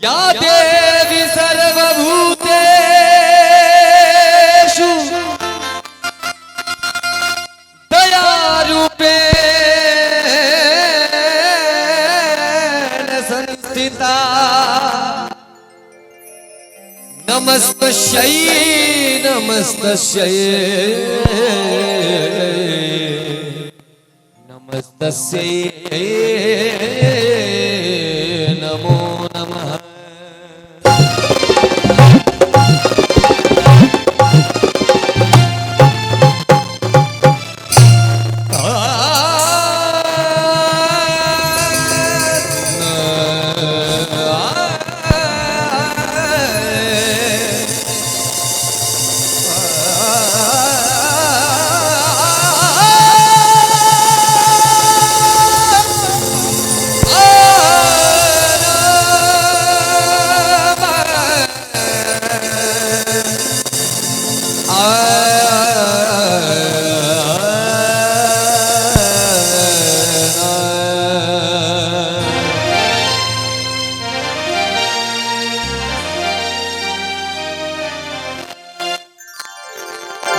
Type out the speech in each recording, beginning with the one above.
या देवी सर्वभूतेषु दयारूपेण संस्थिता नमस्तस्यै नमस्तस्यै नमस्तस्यै नमो नमः।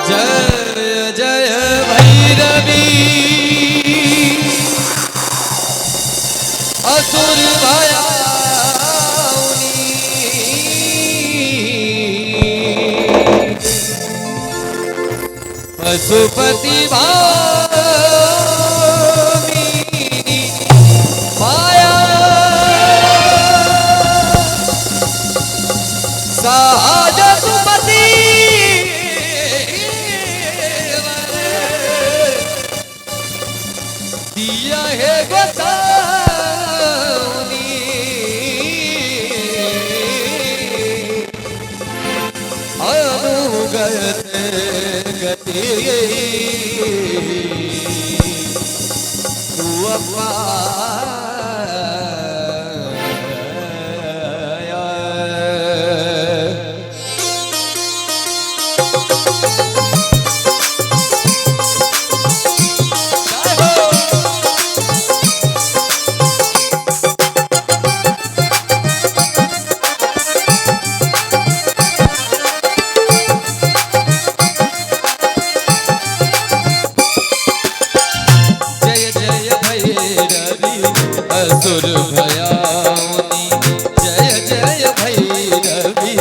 जय जय भैरवी असुर भयाउनी पशुपति भामिनी माया सहज सुमति दिया है गोसाउनी अनुगत गति तू असुर भयाउनी जय जय भैरवी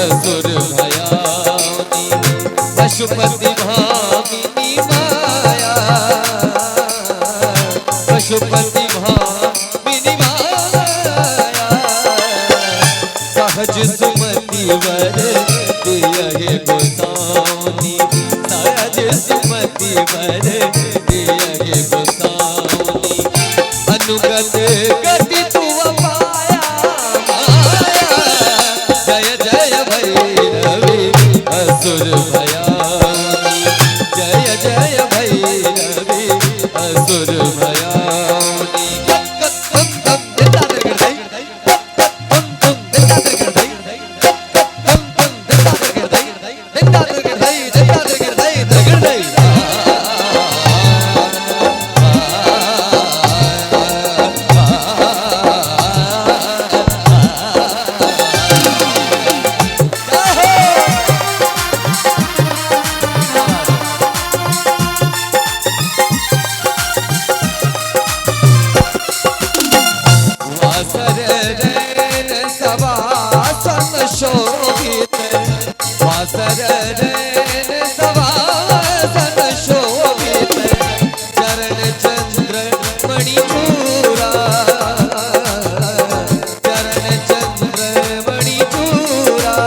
असुर भयाउनी पशुपति भामिनी माया पशुपति भामिनी माया सहज सुमति वर दिया हे गोसाउनी सहज सुमति वर दिया हे गोसाउनी अनुगत गति तू पाया माया जय जय भैरवी असुर भयाउनी जय जय भैरवी असुर भयाउनी शोभित वासर रैन सवासन शोभित चरण चंद्र मणिचूरा चरण चंद्र मणिचूरा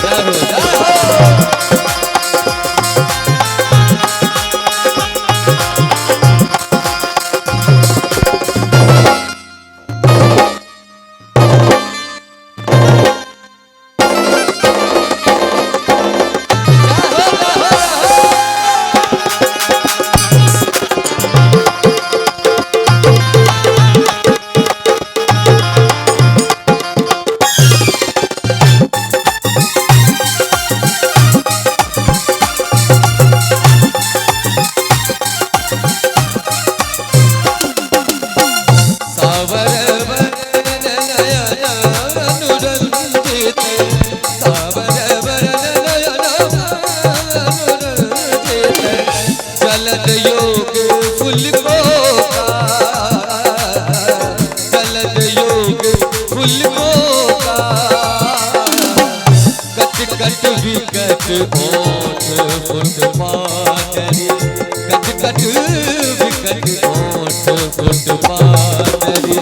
जाहो जाहो कट विकट ओठ फुट पाटरी कट कट विकट ओठ फुट पाटरी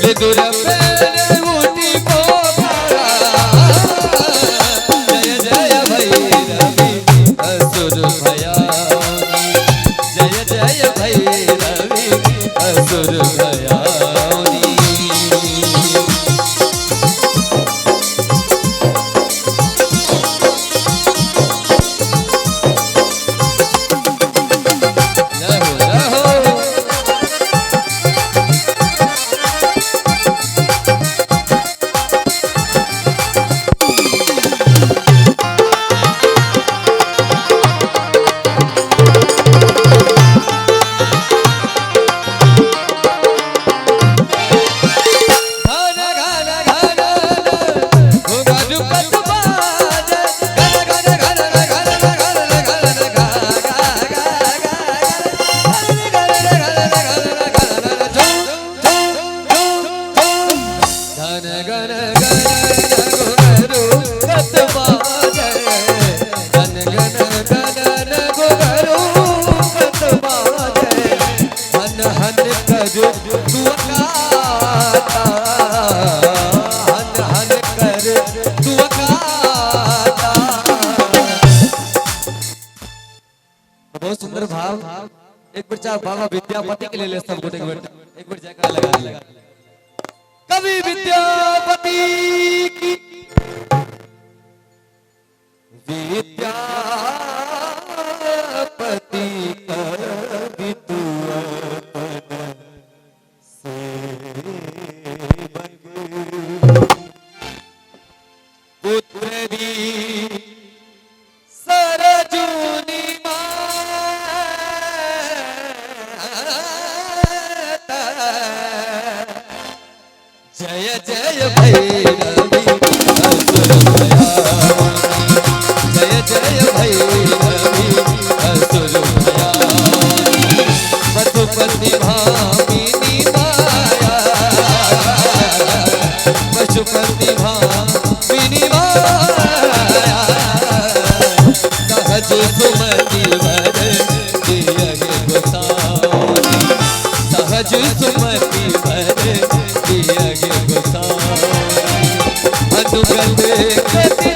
ले दूर पैर ऊटी पोखरा जय जय भैरवी असुर भयानी जय जय भैरवी असुर भयानी बहुत सुंदर भाव एक बार चाह बाबा विद्यापति के लिए सब एक बार जयकारा लगा कवि विद्यापति की विद्यापति कवि तू पुत्री सरजूनी जय जय भैरवी असुर भयानी जय जय भैरवी असुर भयानी पशुपति भामिनी माया पशुपति भामिनी माया सहज सुमति वर दिया गोसाई सहज सुमति वर दिया गोसाई अनुगत गति